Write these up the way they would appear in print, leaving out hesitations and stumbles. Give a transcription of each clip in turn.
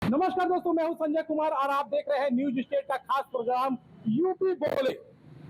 नमस्कार दोस्तों, मैं हूं संजय कुमार और आप देख रहे हैं न्यूज स्टेट का खास प्रोग्राम यूपी बोले।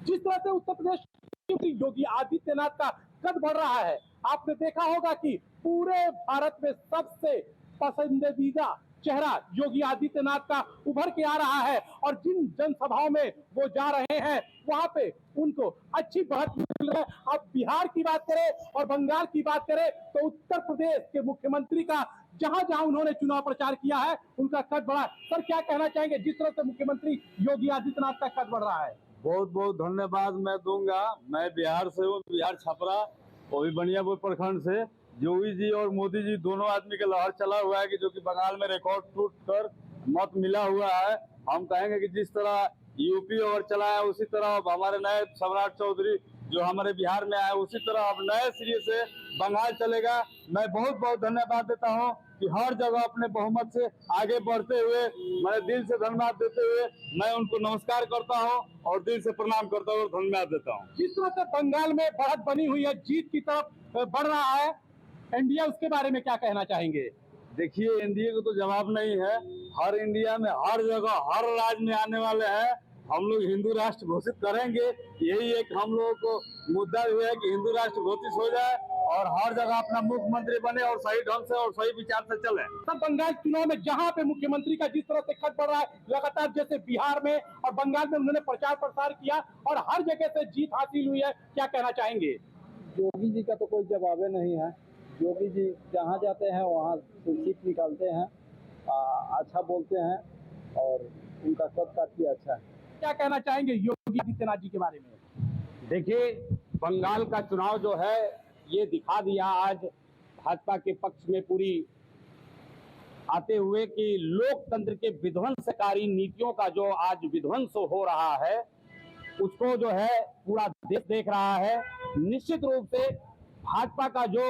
जिस तरह से उत्तर प्रदेश मुख्यमंत्री योगी आदित्यनाथ का कद बढ़ रहा है, आपने देखा होगा कि पूरे भारत में सबसे पसंदीदा चेहरा योगी आदित्यनाथ का उभर के आ रहा है और जिन जनसभाओं में वो जा रहे हैं वहां पे उनको अच्छी बढ़त मिल रही है। अब बिहार की बात करें और बंगाल की बात करें तो उत्तर प्रदेश के मुख्यमंत्री का जहां जहां उन्होंने चुनाव प्रचार किया है उनका कद बढ़ा। सर, क्या कहना चाहेंगे जिस तरह से मुख्यमंत्री योगी आदित्यनाथ का कद बढ़ रहा है? बहुत बहुत धन्यवाद मैं दूंगा। मैं बिहार से हूँ, बिहार छपरा, वो भी बनियापुर प्रखंड से। योगी जी और मोदी जी दोनों आदमी का लहर चला हुआ है कि जो कि बंगाल में रिकॉर्ड टूट कर मत मिला हुआ है। हम कहेंगे कि जिस तरह यूपी और चला है उसी तरह अब हमारे नए सम्राट चौधरी जो हमारे बिहार में आए उसी तरह अब नए सिरे से बंगाल चलेगा। मैं बहुत बहुत धन्यवाद देता हूँ कि हर जगह अपने बहुमत से आगे बढ़ते हुए मैं दिल से धन्यवाद देते हुए मैं उनको नमस्कार करता हूं और दिल से प्रणाम करता हूं और धन्यवाद देता हूं। जिस तरह से बंगाल में बढ़त बनी हुई है, जीत की तरफ बढ़ रहा है इंडिया, उसके बारे में क्या कहना चाहेंगे? देखिए, एनडीए को तो जवाब नहीं है। हर इंडिया में हर जगह हर राज्य में आने वाले हैं। हम लोग हिंदू राष्ट्र घोषित करेंगे। यही एक हम लोगों को मुद्दा जो है कि हिंदू राष्ट्र घोषित हो जाए और हर जगह अपना मुख्यमंत्री बने और सही ढंग से और सही विचार से चले। तब बंगाल चुनाव में जहां पे मुख्यमंत्री का जिस तरह से कद बढ़ रहा है लगातार, जैसे बिहार में और बंगाल में उन्होंने प्रचार प्रसार किया और हर जगह से जीत हासिल हुई है, क्या कहना चाहेंगे? योगी जी का तो कोई जवाब नहीं है। योगी जी जहाँ जाते हैं वहाँ सीट निकालते हैं, अच्छा बोलते हैं और उनका कद काफी अच्छा है। क्या कहना चाहेंगे योगी आदित्यनाथ जी के बारे में? देखिए, बंगाल का चुनाव जो है ये दिखा दिया आज भाजपा के पक्ष में पूरी आते हुए कि लोकतंत्र के विध्वंसकारी नीतियों का जो आज विध्वंस हो रहा है उसको जो है पूरा देश देख रहा है। निश्चित रूप से भाजपा का जो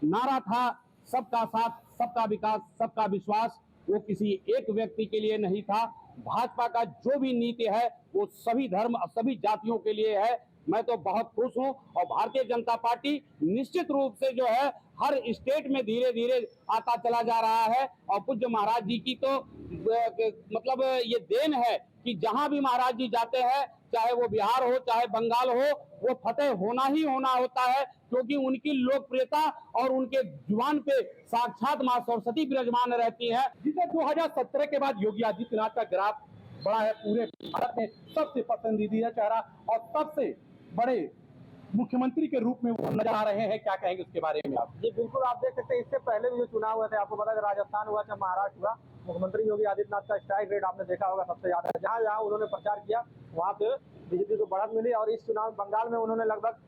नारा था सबका साथ, सबका विकास, सबका विश्वास, वो किसी एक व्यक्ति के लिए नहीं था। भाजपा का जो भी नीति है वो सभी धर्म और सभी जातियों के लिए है। मैं तो बहुत खुश हूं और भारतीय जनता पार्टी निश्चित रूप से जो है हर स्टेट में धीरे धीरे आता चला जा रहा है और पूज्य महाराज जी की तो मतलब ये देन है कि जहां भी महाराज जी जाते हैं, चाहे वो बिहार हो चाहे बंगाल हो, वो फतेह होना ही होना होता है, क्योंकि उनकी लोकप्रियता और उनके जुबान पे साक्षात मां सरस्वती विराजमान रहती है। जिसे 2017 के बाद योगी आदित्यनाथ का ग्राफ बढ़ा है, पूरे भारत में सबसे पसंदीदा चेहरा और सबसे बड़े मुख्यमंत्री के रूप में वो नजर आ रहे हैं, क्या कहेंगे उसके बारे में आप? जी बिल्कुल, आप देख सकते हैं इससे पहले भी जो चुनाव हुए थे, आपको पता है राजस्थान हुआ चाहे महाराष्ट्र हुआ, मुख्यमंत्री योगी आदित्यनाथ का स्ट्राइक रेट आपने देखा होगा सबसे ज्यादा है। जहाँ जहाँ उन्होंने प्रचार किया वहाँ पे बीजेपी को बढ़त मिली और इस चुनाव बंगाल में उन्होंने लगभग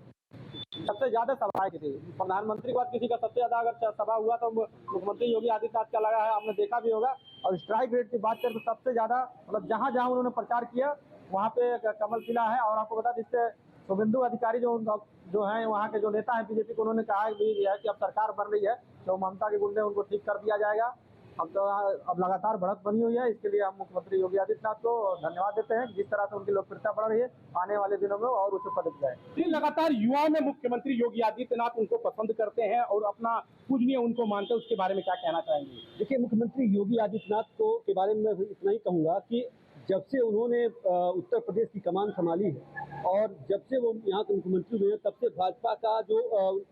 सबसे ज्यादा सभाएं की थी। प्रधानमंत्री के बाद किसी का सबसे ज्यादा अगर सभा हुआ तो मुख्यमंत्री योगी आदित्यनाथ का लगा है, आपने देखा भी होगा। और स्ट्राइक रेट की बात करें तो सबसे ज्यादा मतलब जहां जहां उन्होंने प्रचार किया वहां पे कमल खिला है। और आपको बता दें इससे शुभेंदु अधिकारी जो हैं वहाँ के जो नेता हैं बीजेपी को, उन्होंने कहा भी है कि अब सरकार बन रही है तो ममता के गुंडे उनको ठीक कर दिया जाएगा। अब लगातार बढ़त बनी हुई है, इसके लिए हम मुख्यमंत्री योगी आदित्यनाथ को धन्यवाद देते हैं। जिस तरह से उनकी लोकप्रियता बढ़ रही है, आने वाले दिनों में और उच्च पद जाए। लगातार युवाओं में मुख्यमंत्री योगी आदित्यनाथ उनको पसंद करते हैं और अपना पूजनीय उनको मानते हैं, उसके बारे में क्या कहना चाहेंगे? देखिए, मुख्यमंत्री योगी आदित्यनाथ को के बारे में मैं इतना ही कहूँगा कि जब से उन्होंने उत्तर प्रदेश की कमान संभाली है और जब से वो यहाँ के मुख्यमंत्री हुए हैं तब से भाजपा का जो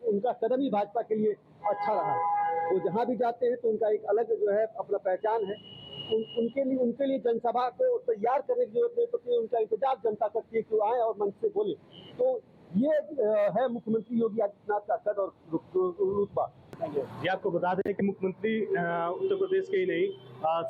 उनका कदम ही भाजपा के लिए अच्छा रहा है। वो जहाँ भी जाते हैं तो उनका एक अलग जो है अपना पहचान है। उनके लिए जनसभा को तैयार करने की जरूरत नहीं पड़ती, उनका इंतजार जनता करती है कि वो आए और मंच से बोले। तो ये है मुख्यमंत्री योगी आदित्यनाथ का कद और रुतबा। जी, आपको बता दें कि मुख्यमंत्री उत्तर प्रदेश के ही नहीं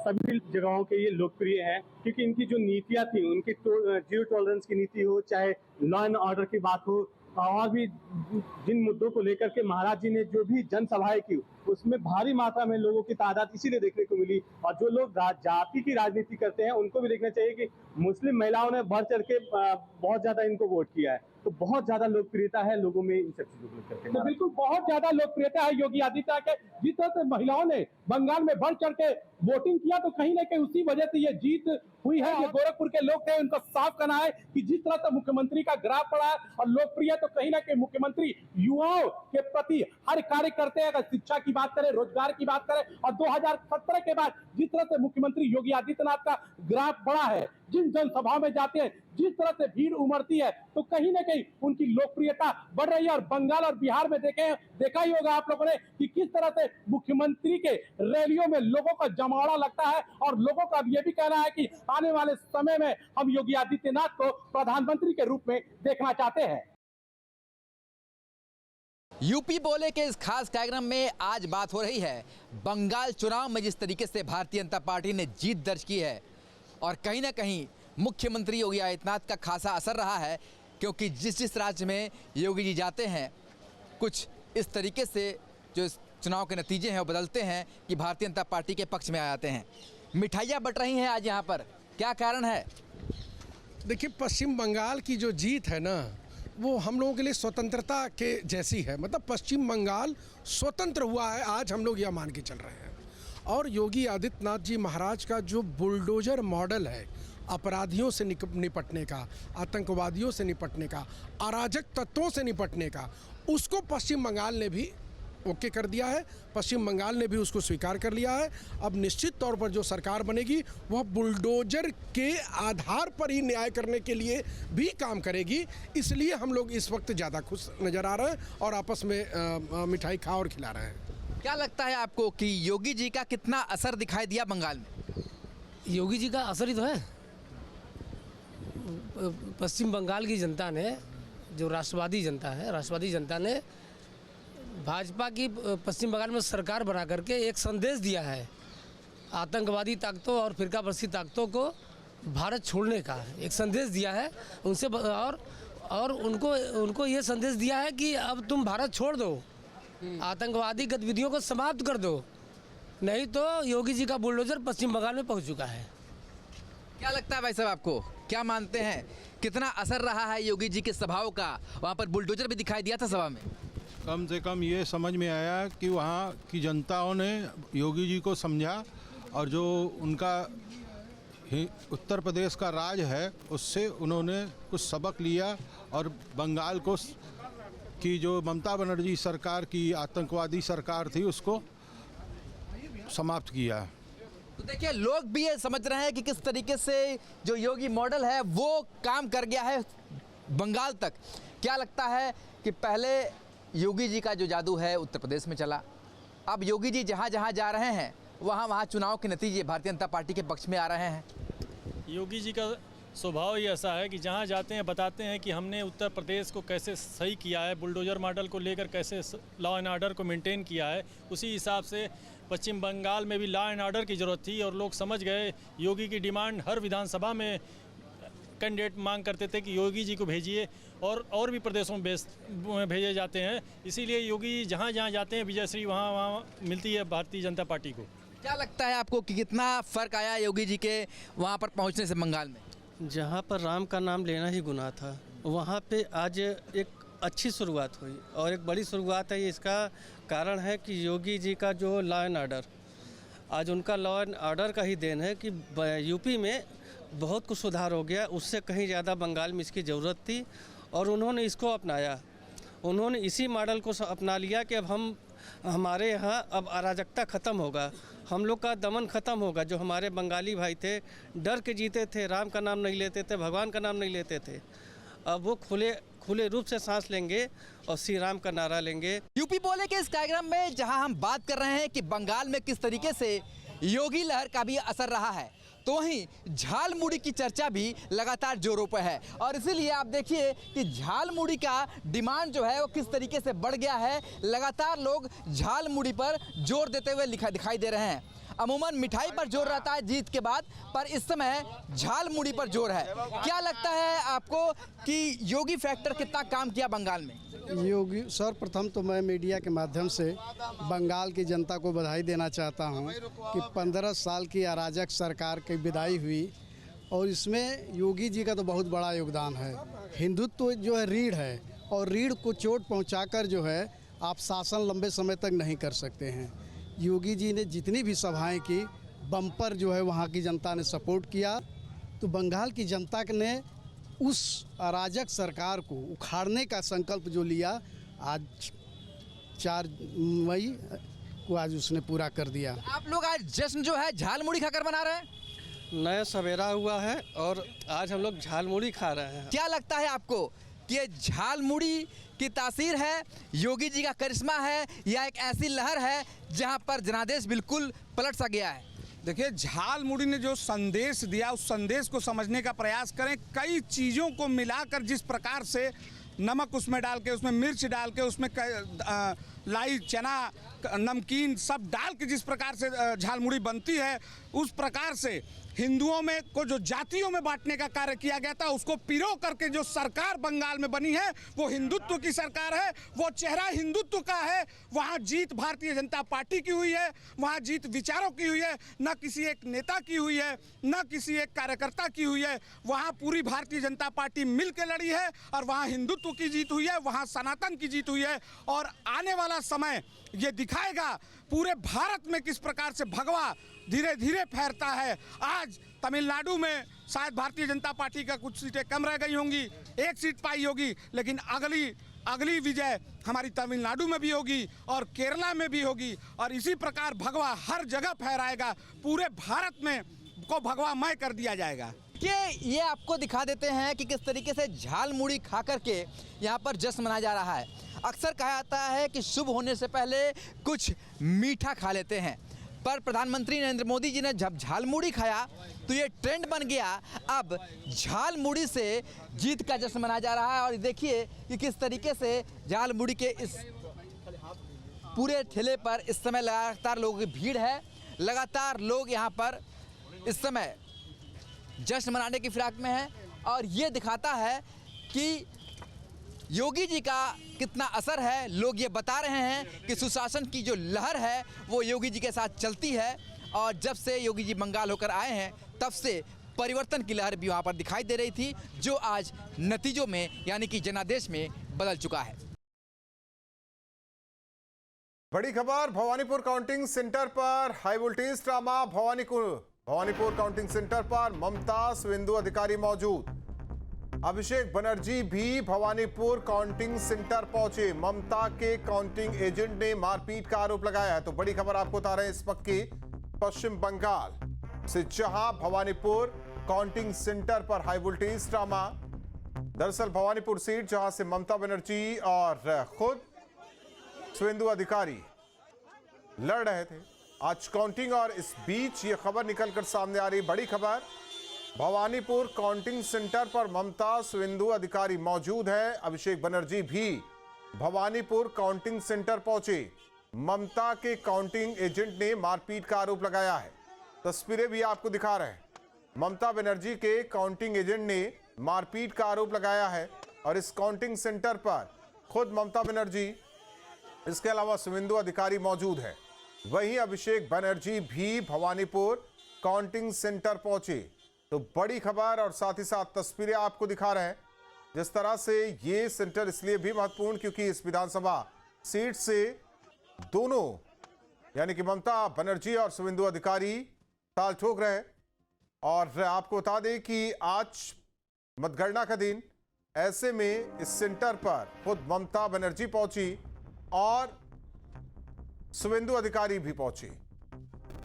सभी जगहों के ये लोकप्रिय हैं, क्योंकि इनकी जो नीतियां थी, उनकी जीरो टॉलरेंस की नीति हो, चाहे लॉ एंड ऑर्डर की बात हो, और भी जिन मुद्दों को लेकर के महाराज जी ने जो भी जनसभाएं की उसमें भारी मात्रा में लोगों की तादाद इसीलिए देखने को मिली। और जो लोग जाति की राजनीति करते हैं उनको भी देखना चाहिए कि मुस्लिम महिलाओं ने बढ़ चढ़ के बहुत ज्यादा इनको वोट किया है, तो बहुत ज्यादा लोकप्रियता है लोगों में इन सब चीजों को लेकर। तो बिल्कुल बहुत ज्यादा लोकप्रियता है योगी आदित्यनाथ के। जिस तरह से महिलाओं ने बंगाल में बढ़ चढ़ के वोटिंग किया तो कहीं ना कहीं उसी वजह से ये जीत हुई है। ये गोरखपुर के लोग थे, उनका साफ कहना है कि जिस तरह से मुख्यमंत्री का ग्राफ पड़ा है और लोकप्रिय, तो कहीं ना कहीं मुख्यमंत्री युवाओं के प्रति हर कार्य करते हैं। अगर शिक्षा की बात करें, रोजगार की बात करें, और 2017 के बाद जिस तरह से मुख्यमंत्री योगी आदित्यनाथ का ग्राफ बढ़ा है, जिन जनसभाओं में जाते हैं, जिस तरह से भीड़ उमड़ती है, तो कहीं ना कहीं उनकी लोकप्रियता बढ़ रही है। और बंगाल और बिहार में देखा ही होगा आप लोगों ने कि किस तरह से मुख्यमंत्री के रैलियों में लोगों का जमावड़ा लगता है, और लोगों का अब यह भी कहना है कि आने वाले समय में हम योगी आदित्यनाथ को प्रधानमंत्री के रूप में देखना चाहते हैं। यूपी बोले के इस खास कार्यक्रम में आज बात हो रही है बंगाल चुनाव में जिस तरीके से भारतीय जनता पार्टी ने जीत दर्ज की है, और कहीं ना कहीं मुख्यमंत्री योगी आदित्यनाथ का खासा असर रहा है, क्योंकि जिस जिस राज्य में योगी जी जाते हैं कुछ इस तरीके से जो चुनाव के नतीजे हैं वो बदलते हैं कि भारतीय जनता पार्टी के पक्ष में आ जाते हैं। मिठाइयाँ बट रही हैं आज यहाँ पर, क्या कारण है? देखिए, पश्चिम बंगाल की जो जीत है ना, वो हम लोगों के लिए स्वतंत्रता के जैसी है। मतलब पश्चिम बंगाल स्वतंत्र हुआ है, आज हम लोग यह मान के चल रहे हैं। और योगी आदित्यनाथ जी महाराज का जो बुलडोजर मॉडल है अपराधियों से निपटने का, आतंकवादियों से निपटने का, अराजक तत्वों से निपटने का, उसको पश्चिम बंगाल ने भी ओके कर दिया है। पश्चिम बंगाल ने भी उसको स्वीकार कर लिया है। अब निश्चित तौर पर जो सरकार बनेगी वह बुलडोजर के आधार पर ही न्याय करने के लिए भी काम करेगी। इसलिए हम लोग इस वक्त ज़्यादा खुश नज़र आ रहे हैं और आपस में मिठाई खा और खिला रहे हैं। क्या लगता है आपको कि योगी जी का कितना असर दिखाई दिया बंगाल में? योगी जी का असर ही तो है। पश्चिम बंगाल की जनता ने, जो राष्ट्रवादी जनता है, राष्ट्रवादी जनता ने भाजपा की पश्चिम बंगाल में सरकार बना करके एक संदेश दिया है आतंकवादी ताकतों और फिरकापरस्ती ताकतों को भारत छोड़ने का एक संदेश दिया है उनसे। और उनको ये संदेश दिया है कि अब तुम भारत छोड़ दो, आतंकवादी गतिविधियों को समाप्त कर दो, नहीं तो योगी जी का बुलडोजर पश्चिम बंगाल में पहुंच चुका है। क्या लगता है भाई साहब आपको, क्या मानते हैं कितना असर रहा है योगी जी के सभाओं का? वहाँ पर बुलडोजर भी दिखाई दिया था सभा में। कम से कम ये समझ में आया कि वहाँ की जनताओं ने योगी जी को समझा, और जो उनका उत्तर प्रदेश का राज है उससे उन्होंने कुछ सबक लिया, और बंगाल को की जो ममता बनर्जी सरकार की आतंकवादी सरकार थी उसको समाप्त किया। तो देखिए, लोग भी ये समझ रहे हैं कि किस तरीके से जो योगी मॉडल है वो काम कर गया है बंगाल तक। क्या लगता है कि पहले योगी जी का जो जादू है उत्तर प्रदेश में चला, अब योगी जी जहाँ जहाँ जा रहे हैं वहाँ चुनाव के नतीजे भारतीय जनता पार्टी के पक्ष में आ रहे हैं। योगी जी का स्वभाव ही ऐसा है कि जहाँ जाते हैं बताते हैं कि हमने उत्तर प्रदेश को कैसे सही किया है, बुलडोजर मॉडल को लेकर कैसे लॉ एंड ऑर्डर को मेंटेन किया है। उसी हिसाब से पश्चिम बंगाल में भी लॉ एंड ऑर्डर की ज़रूरत थी, और लोग समझ गए। योगी की डिमांड हर विधानसभा में कैंडिडेट मांग करते थे कि योगी जी को भेजिए, और भी प्रदेशों में भेजे जाते हैं। इसीलिए योगी जहाँ जहाँ जाते हैं विजयश्री वहाँ मिलती है भारतीय जनता पार्टी को। क्या लगता है आपको कि कितना फ़र्क आया योगी जी के वहाँ पर पहुँचने से बंगाल में? जहाँ पर राम का नाम लेना ही गुनाह था, वहाँ पे आज एक अच्छी शुरुआत हुई, और एक बड़ी शुरुआत है। इसका कारण है कि योगी जी का जो लॉ एंड ऑर्डर, आज उनका लॉ एंड ऑर्डर का ही देन है कि यूपी में बहुत कुछ सुधार हो गया। उससे कहीं ज़्यादा बंगाल में इसकी ज़रूरत थी, और उन्होंने इसको अपनाया। उन्होंने इसी मॉडल को अपना लिया कि अब हमारे यहाँ अब अराजकता ख़त्म होगा, हम लोग का दमन ख़त्म होगा। जो हमारे बंगाली भाई थे, डर के जीते थे, राम का नाम नहीं लेते थे, भगवान का नाम नहीं लेते थे, अब वो खुले रूप से सांस लेंगे और श्री राम का नारा लेंगे। यूपी बोले के इस कार्यक्रम में जहां हम बात कर रहे हैं कि बंगाल में किस तरीके से योगी लहर का भी असर रहा है, तो वहीं झालमुड़ी की चर्चा भी लगातार जोरों पर है। और इसीलिए आप देखिए कि झालमुड़ी का डिमांड जो है वो किस तरीके से बढ़ गया है। लगातार लोग झालमुड़ी पर जोर देते हुए दिखाई दे रहे हैं। अमूमन मिठाई पर जोर रहता है जीत के बाद, पर इस समय झालमुड़ी पर जोर है। क्या लगता है आपको कि योगी फैक्टर कितना काम किया बंगाल में? योगी सर्वप्रथम तो मैं मीडिया के माध्यम से बंगाल की जनता को बधाई देना चाहता हूं कि 15 साल की अराजक सरकार की विदाई हुई, और इसमें योगी जी का तो बहुत बड़ा योगदान है। हिंदुत्व जो है रीढ़ है, और रीढ़ को चोट पहुंचाकर जो है आप शासन लंबे समय तक नहीं कर सकते हैं। योगी जी ने जितनी भी सभाएं की, बम्पर जो है वहाँ की जनता ने सपोर्ट किया। तो बंगाल की जनता ने उस अराजक सरकार को उखाड़ने का संकल्प जो लिया, आज 4 मई को आज उसने पूरा कर दिया। आप लोग आज जश्न जो है झाल मुड़ी खाकर मना रहे हैं। नया सवेरा हुआ है और आज हम लोग झाल मुड़ी खा रहे हैं। क्या लगता है आपको कि ये झाल मुड़ी की तासीर है, योगी जी का करिश्मा है, या एक ऐसी लहर है जहां पर जनादेश बिल्कुल पलट सा गया है? देखिए, झाल मुड़ी ने जो संदेश दिया उस संदेश को समझने का प्रयास करें। कई चीज़ों को मिलाकर जिस प्रकार से नमक उसमें डाल के, उसमें मिर्च डाल के, उसमें लाई, चना, नमकीन सब डाल के जिस प्रकार से झाल मुड़ी बनती है, उस प्रकार से हिंदुओं में को जो जातियों में बांटने का कार्य किया गया था उसको पिरो करके जो सरकार बंगाल में बनी है वो हिंदुत्व की सरकार है, वो चेहरा हिंदुत्व का है। वहाँ जीत भारतीय जनता पार्टी की हुई है, वहाँ जीत विचारों की हुई है, न किसी एक नेता की हुई है, न किसी एक कार्यकर्ता की हुई है। वहाँ पूरी भारतीय जनता पार्टी मिल के लड़ी है और वहाँ हिंदुत्व की जीत हुई है, वहाँ सनातन की जीत हुई है। और आने वाला समय ये दिखाएगा पूरे भारत में किस प्रकार से भगवा धीरे धीरे फैलता है। आज तमिलनाडु में शायद भारतीय जनता पार्टी का कुछ सीटें कम रह गई होंगी, एक सीट पाई होगी, लेकिन अगली विजय हमारी तमिलनाडु में भी होगी और केरला में भी होगी। और इसी प्रकार भगवा हर जगह फहराएगा, पूरे भारत में को भगवामय कर दिया जाएगा। कि ये आपको दिखा देते हैं कि किस तरीके से झाल मुड़ी खा करके यहाँ पर जश्न मनाया जा रहा है। अक्सर कहा जाता है कि शुभ होने से पहले कुछ मीठा खा लेते हैं, पर प्रधानमंत्री नरेंद्र मोदी जी ने जब झाल मुड़ी खाया तो ये ट्रेंड बन गया। अब झाल मुड़ी से जीत का जश्न मनाया जा रहा है। और देखिए कि किस तरीके से झाल मुड़ी के इस पूरे ठेले पर इस समय लगातार लोगों की भीड़ है। लगातार लोग यहाँ पर इस समय जश्न मनाने की फिराक में है और ये दिखाता है कि योगी जी का कितना असर है। लोग ये बता रहे हैं कि सुशासन की जो लहर है वो योगी जी के साथ चलती है और जब से योगी जी बंगाल होकर आए हैं तब से परिवर्तन की लहर भी वहाँ पर दिखाई दे रही थी, जो आज नतीजों में यानी कि जनादेश में बदल चुका है। बड़ी खबर भवानीपुर काउंटिंग सेंटर पर high voltage drama. Bhawanipur counting centre पर ममता सुवेंदु अधिकारी मौजूद। अभिषेक बनर्जी भी भवानीपुर काउंटिंग सेंटर पहुंचे। ममता के काउंटिंग एजेंट ने मारपीट का आरोप लगाया है। तो बड़ी खबर आपको बता रहे हैं इस वक्त की पश्चिम बंगाल से, जहां भवानीपुर काउंटिंग सेंटर पर हाई वोल्टेज ड्रामा। दरअसल भवानीपुर सीट जहां से ममता बनर्जी और खुद सुवेंदु अधिकारी लड़ रहे थे, आज काउंटिंग, और इस बीच ये खबर निकलकर सामने आ रही। बड़ी खबर, भवानीपुर काउंटिंग सेंटर पर ममता सुवेंदु अधिकारी मौजूद है। अभिषेक बनर्जी भी भवानीपुर काउंटिंग सेंटर पहुंचे। ममता के काउंटिंग एजेंट ने मारपीट का आरोप लगाया है। तस्वीरें भी आपको दिखा रहे हैं। ममता बनर्जी के काउंटिंग एजेंट ने मारपीट का आरोप लगाया है और इस काउंटिंग सेंटर पर खुद ममता बनर्जी, इसके अलावा सुवेंदु अधिकारी मौजूद है। वहीं अभिषेक बनर्जी भी भवानीपुर काउंटिंग सेंटर पहुंचे। तो बड़ी खबर और साथ ही साथ तस्वीरें आपको दिखा रहे हैं। जिस तरह से ये सेंटर इसलिए भी महत्वपूर्ण क्योंकि इस विधानसभा सीट से दोनों यानी कि ममता बनर्जी और सुवेंदु अधिकारी ताल ठोक रहे हैं। और आपको बता दें कि आज मतगणना का दिन, ऐसे में इस सेंटर पर खुद ममता बनर्जी पहुंची और सुवेंदु अधिकारी भी पहुंची।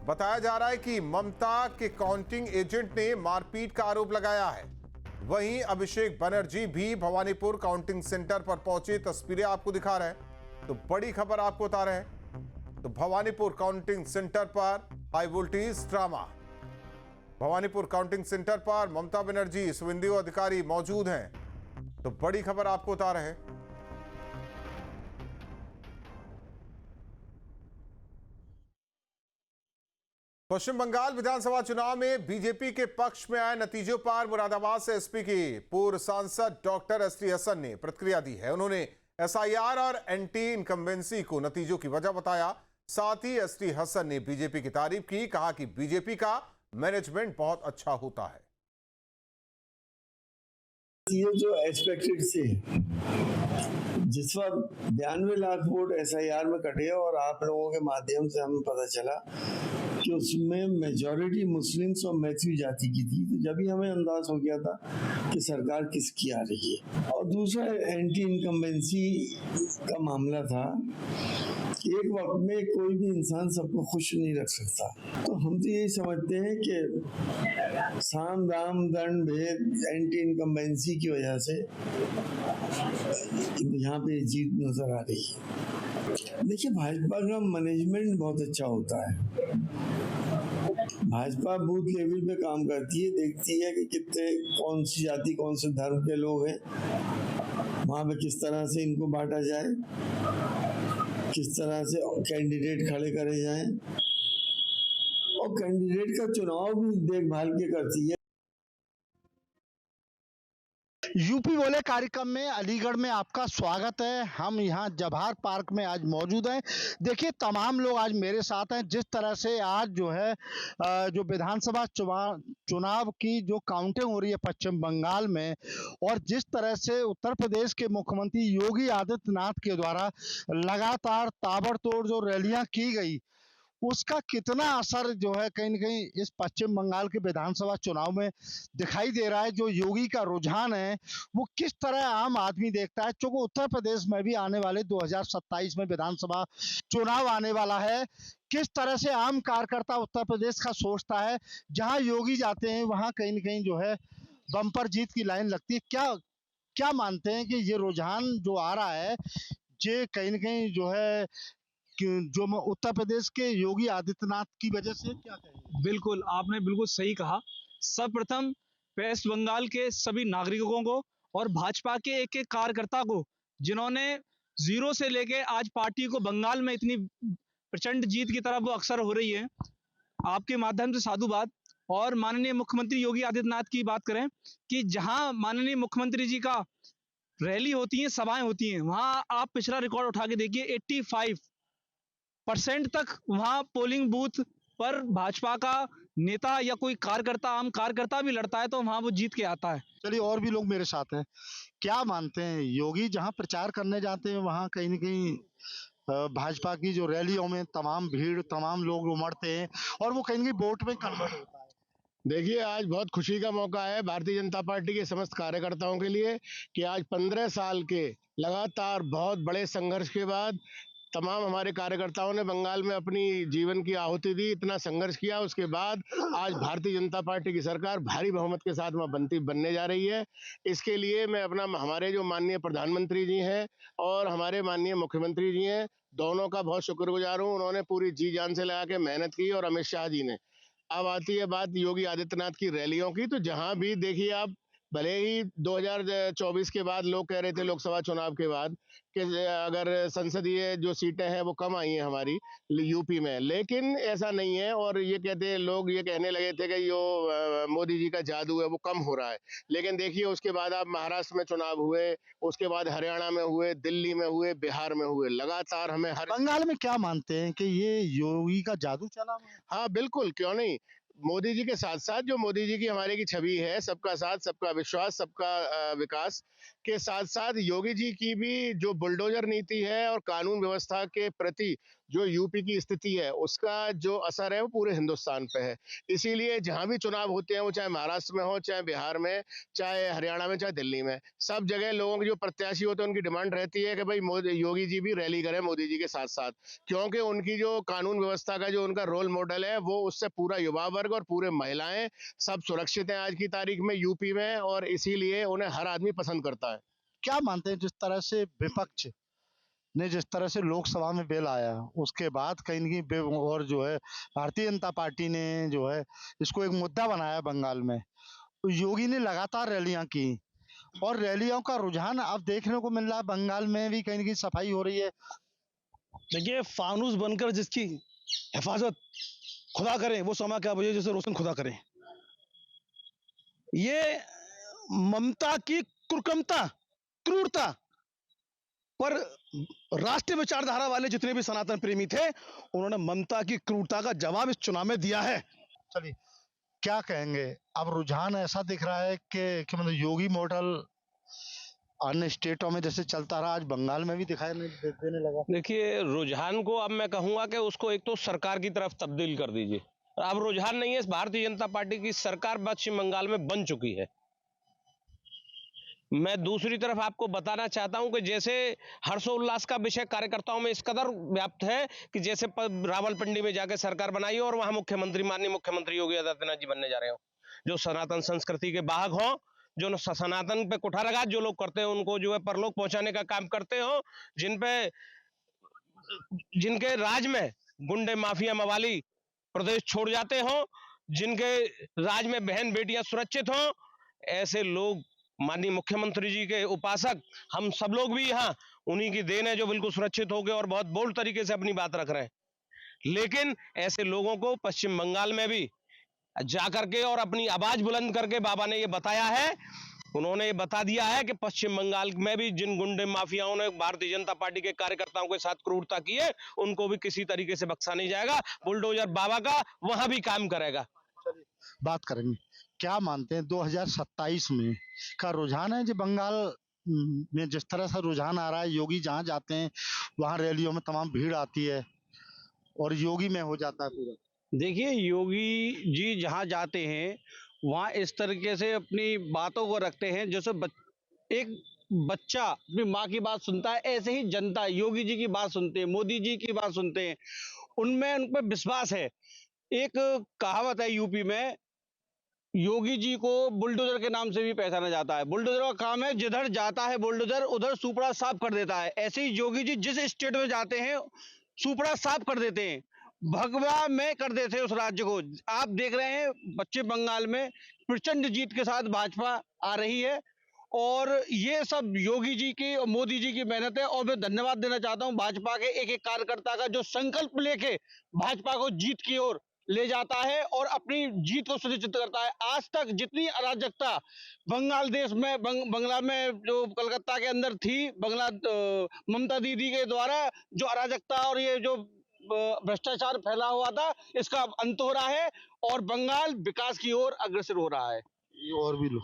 बताया जा रहा है कि ममता के काउंटिंग एजेंट ने मारपीट का आरोप लगाया है। वहीं अभिषेक बनर्जी भी भवानीपुर काउंटिंग सेंटर पर पहुंचे। तस्वीरें आपको दिखा रहे हैं। तो बड़ी खबर आपको बता रहे हैं। तो भवानीपुर काउंटिंग सेंटर पर high voltage drama. Bhawanipur counting centre पर ममता बनर्जी, सुवेंदु अधिकारी मौजूद हैं। तो बड़ी खबर आपको बता रहे हैं। पश्चिम बंगाल विधानसभा चुनाव में बीजेपी के पक्ष में आए नतीजों पर मुरादाबाद से एसपी की पूर्व सांसद डॉक्टर एसटी हसन ने प्रतिक्रिया दी है। उन्होंने एसआईआर और एंटी इनकम्बेंसी को नतीजों की वजह बताया। साथ ही एसटी हसन ने बीजेपी की तारीफ की, कहा कि बीजेपी का मैनेजमेंट बहुत अच्छा होता है। ये जो एक्सपेक्टेड से जिस वक्त 92 लाख वोट एसआईआर में कटे और आप लोगों के माध्यम से हमें पता चला कि उसमें मेजॉरिटी मुस्लिम्स और मैथिली जाति की थी, तो जब ही हमें अंदाज हो गया था कि सरकार किसकी आ रही है। और दूसरा एंटी इनकम्बेंसी का मामला था एक वक्त में कोई भी इंसान सबको खुश नहीं रख सकता। तो हम तो यही समझते हैं कि साम दाम दंड भेद एंटी इनकम्बेंसी की वजह से यहाँ पे जीत नजर आ रही है। देखिए, भाजपा का मैनेजमेंट बहुत अच्छा होता है। भाजपा बूथ लेवल पे काम करती है, देखती है कि कितने कौन सी जाति कौन से धर्म के लोग हैं, वहाँ पे किस तरह से इनको बांटा जाए, किस तरह से कैंडिडेट खड़े करे जाएं, और कैंडिडेट का चुनाव भी देखभाल के करती है। यूपी बोले कार्यक्रम में अलीगढ़ में आपका स्वागत है। हम यहाँ जवाहर पार्क में आज मौजूद हैं। देखिए, तमाम लोग आज मेरे साथ हैं। जिस तरह से आज जो है जो विधानसभा चुनाव की जो काउंटिंग हो रही है पश्चिम बंगाल में, और जिस तरह से उत्तर प्रदेश के मुख्यमंत्री योगी आदित्यनाथ के द्वारा लगातार ताबड़तोड़ जो रैलियां की गई, उसका कितना असर जो है कहीं न कहीं इस पश्चिम बंगाल के विधानसभा चुनाव में दिखाई दे रहा है। जो योगी का रुझान है वो किस तरह आम आदमी देखता है, क्योंकि उत्तर प्रदेश में भी आने वाले 2027 में विधानसभा चुनाव आने वाला है। किस तरह से आम कार्यकर्ता उत्तर प्रदेश का सोचता है, जहां योगी जाते हैं वहां कहीं न कहीं जो है बम्पर जीत की लाइन लगती है। क्या क्या मानते हैं कि ये रुझान जो आ रहा है, ये कहीं न कहीं जो है जो उत्तर प्रदेश के योगी आदित्यनाथ की वजह से, क्या कहेंगे? बिल्कुल, आपने बिल्कुल सही कहा। सर्वप्रथम वेस्ट बंगाल के सभी नागरिकों को और भाजपा के एक एक कार्यकर्ता को, जिन्होंने जीरो से लेके आज पार्टी को बंगाल में इतनी प्रचंड जीत की तरफ वो अक्सर हो रही है, आपके माध्यम से साधुवाद। और माननीय मुख्यमंत्री योगी आदित्यनाथ की बात करें कि जहां माननीय मुख्यमंत्री जी का रैली होती है, सभाएं होती हैं, वहां आप पिछला रिकॉर्ड उठा के देखिए, 85% तक वहां पोलिंग बूथ पर भाजपा का नेता या कोई कार्यकर्ता, आम कार्यकर्ता भी लड़ता है तो वहां वो जीत के आता है। चलिए, और भी लोग मेरे साथ हैं। क्या मानते हैं, योगी जहां प्रचार करने जाते हैं वहां कहीं न कहीं भाजपा की जो रैलियों में तमाम भीड़, तमाम लोग उमड़ते हैं और वो कहीं न कहीं वोट में कन्वर्ट होता है? देखिए, आज बहुत खुशी का मौका है भारतीय जनता पार्टी के समस्त कार्यकर्ताओं के लिए कि आज 15 साल के लगातार बहुत बड़े संघर्ष के बाद तमाम हमारे कार्यकर्ताओं ने बंगाल में अपनी जीवन की आहुति दी, इतना संघर्ष किया, उसके बाद आज भारतीय जनता पार्टी की सरकार भारी बहुमत के साथ वहाँ बनने जा रही है। इसके लिए मैं हमारे जो माननीय प्रधानमंत्री जी हैं और हमारे माननीय मुख्यमंत्री जी हैं, दोनों का बहुत शुक्रगुजार हूँ। उन्होंने पूरी जी जान से लगा के मेहनत की, और अमित शाह जी ने। अब आती है बात योगी आदित्यनाथ की रैलियों की, तो जहां भी देखिए आप, भले ही 2024 के बाद लोग कह रहे थे, लोकसभा चुनाव के बाद, कि अगर संसदीय जो सीटें हैं वो कम आई हैं हमारी यूपी में, लेकिन ऐसा नहीं है। और ये कहते लोग ये कहने लगे थे कि जो मोदी जी का जादू है वो कम हो रहा है, लेकिन देखिए उसके बाद आप महाराष्ट्र में चुनाव हुए, उसके बाद हरियाणा में हुए, दिल्ली में हुए, बिहार में हुए, लगातार हमें बंगाल में क्या मानते हैं कि ये योगी का जादू चला? हाँ बिल्कुल, क्यों नहीं। मोदी जी के साथ साथ जो मोदी जी की हमारे की छवि है, सबका साथ, सबका विश्वास, सबका विकास के साथ साथ योगी जी की भी जो बुलडोजर नीति है और कानून व्यवस्था के प्रति जो यूपी की स्थिति है, उसका जो असर है वो पूरे हिंदुस्तान पे है। इसीलिए जहां भी चुनाव होते हैं, वो चाहे महाराष्ट्र में हो, चाहे बिहार में, चाहे हरियाणा में, चाहे दिल्ली में, सब जगह लोगों के जो प्रत्याशी होते हैं उनकी डिमांड रहती है कि भाई योगी जी भी रैली करें मोदी जी के साथ साथ, क्योंकि उनकी जो कानून व्यवस्था का जो उनका रोल मॉडल है, वो उससे पूरा युवा वर्ग और पूरे महिलाएं सब सुरक्षित हैं आज की तारीख में यूपी में, और इसीलिए उन्हें हर आदमी पसंद करता है। क्या मानते हैं, जिस तरह से विपक्ष ने जिस तरह से लोकसभा में बिल आया, उसके बाद कहीं न कहीं और जो है भारतीय जनता पार्टी ने जो है इसको एक मुद्दा बनाया बंगाल में, तो योगी ने लगातार रैलियां की और रैलियों का रुझान अब देखने को मिल रहा है। बंगाल में भी कहीं न कहीं सफाई हो रही है। देखिए, फानूस बनकर जिसकी हिफाजत खुदा करे, वो समा क्या बजे जैसे रोशन खुदा करे। ये ममता की कुकर्मता, क्रूरता पर राष्ट्रीय विचारधारा वाले जितने भी सनातन प्रेमी थे, उन्होंने ममता की क्रूरता का जवाब इस चुनाव में दिया है। चलिए, क्या कहेंगे, अब रुझान ऐसा दिख रहा है कि मतलब योगी मॉडल अन्य स्टेटों में जैसे चलता रहा, आज बंगाल में भी दिखाई देने लगा। देखिए, रुझान को अब मैं कहूंगा कि उसको एक तो सरकार की तरफ तब्दील कर दीजिए। अब रुझान नहीं है, भारतीय जनता पार्टी की सरकार पश्चिम बंगाल में बन चुकी है। मैं दूसरी तरफ आपको बताना चाहता हूं कि जैसे हर्षोल्लास का विषय कार्यकर्ताओं में इस कदर व्याप्त है कि जैसे रावलपिंडी में जाकर सरकार बनाई और वहां मुख्यमंत्री माननीय मुख्यमंत्री योगी आदित्यनाथ जी बनने जा रहे हो, जो सनातन संस्कृति के वाहक हों, जो सनातन पे कुठाराघात जो लोग करते हैं उनको जो है परलोक पहुंचाने का काम करते हो, जिनके राज में गुंडे माफिया मवाली प्रदेश छोड़ जाते हो, जिनके राज में बहन बेटियां सुरक्षित हो, ऐसे लोग माननीय मुख्यमंत्री जी के उपासक हम सब लोग भी यहाँ उन्हीं की देन है जो बिल्कुल सुरक्षित हो गए और बहुत बोल्ड तरीके से अपनी बात रख रहे हैं। लेकिन ऐसे लोगों को पश्चिम बंगाल में भी जाकर के और अपनी आवाज बुलंद करके बाबा ने ये बताया है, उन्होंने ये बता दिया है कि पश्चिम बंगाल में भी जिन गुंडे माफियाओं ने भारतीय जनता पार्टी के कार्यकर्ताओं के साथ क्रूरता की है उनको भी किसी तरीके से बख्शा नहीं जाएगा। बुलडोजर बाबा का वहां भी काम करेगा। बात करेंगे, क्या मानते हैं 2027 में का रुझान है जो बंगाल में जिस तरह से रुझान आ रहा है, योगी जहां जाते हैं वहां रैलियों में तमाम भीड़ आती है और योगी में हो जाता है पूरा। देखिए, योगी जी जहाँ जाते हैं वहाँ इस तरीके से अपनी बातों को रखते हैं जैसे एक बच्चा अपनी माँ की बात सुनता है, ऐसे ही जनता योगी जी की बात सुनते हैं, मोदी जी की बात सुनते हैं, उन पर विश्वास है। एक कहावत है यूपी में, योगी जी को बुलडोजर के नाम से भी पहचाना जाता है। बुलडोजर का काम है जिधर जाता है बुलडोजर उधर सुपड़ा साफ कर देता है। ऐसे ही योगी जी जिस स्टेट में जाते हैं सुपड़ा साफ कर देते हैं, भगवा में कर देते हैं उस राज्य को। आप देख रहे हैं पश्चिम बंगाल में प्रचंड जीत के साथ भाजपा आ रही है और ये सब योगी जी की और मोदी जी की मेहनत है। और मैं धन्यवाद देना चाहता हूं भाजपा के एक एक कार्यकर्ता का जो संकल्प लेके भाजपा को जीत की ओर ले जाता है और अपनी जीत को सुनिश्चित करता है। आज तक जितनी अराजकता बंगाल देश में बंगला में जो कलकत्ता के अंदर थी, ममता दीदी के द्वारा जो अराजकता और ये जो भ्रष्टाचार फैला हुआ था, इसका अंत हो रहा है और बंगाल विकास की ओर अग्रसर हो रहा है। और भी लोग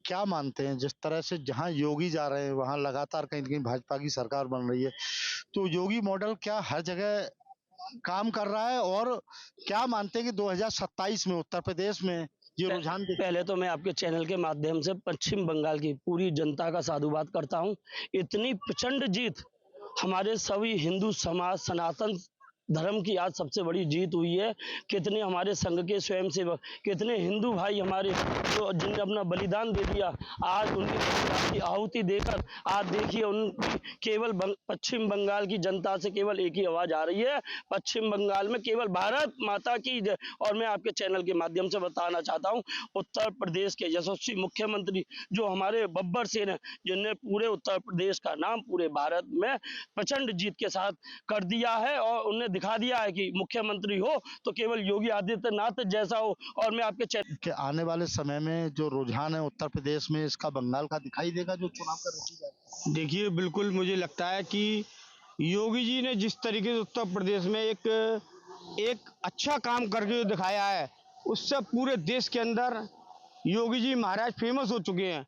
क्या मानते हैं जिस तरह से जहां योगी जा रहे हैं वहां लगातार कहीं न कहीं भाजपा की सरकार बन रही है, तो योगी मॉडल क्या हर जगह काम कर रहा है और क्या मानते हैं कि 2027 में उत्तर प्रदेश में ये रुझान? पहले तो मैं आपके चैनल के माध्यम से पश्चिम बंगाल की पूरी जनता का साधुवाद करता हूं। इतनी प्रचंड जीत हमारे सभी हिंदू समाज सनातन धर्म की आज सबसे बड़ी जीत हुई है। कितने हमारे संघ के स्वयंसेवक, कितने हिंदू भाई हमारे जो जिनने अपना बलिदान दे दिया, आज उनकी बलिदान की आहुति देकर आज देखिए उनकी केवल पश्चिम बंगाल की जनता से केवल एक ही आवाज आ रही है, पश्चिम बंगाल में केवल भारत माता की जय। और मैं आपके चैनल के माध्यम से बताना चाहता हूँ, उत्तर प्रदेश के यशस्वी मुख्यमंत्री जो हमारे बब्बर सिंह हैं, जिनने पूरे उत्तर प्रदेश का नाम पूरे भारत में प्रचंड जीत के साथ कर दिया है और उन्हें दिखा दिया है कि मुख्यमंत्री हो तो केवल योगी आदित्यनाथ जैसा हो। और मैं आपके कि आने वाले समय में जो रुझान है उत्तर प्रदेश में इसका बंगाल का दिखाई देगा जो चुनाव का नतीजा? देखिए, बिल्कुल मुझे लगता है कि योगी जी ने जिस तरीके से उत्तर प्रदेश में एक अच्छा काम करके दिखाया है, उससे पूरे देश के अंदर योगी जी महाराज फेमस हो चुके हैं।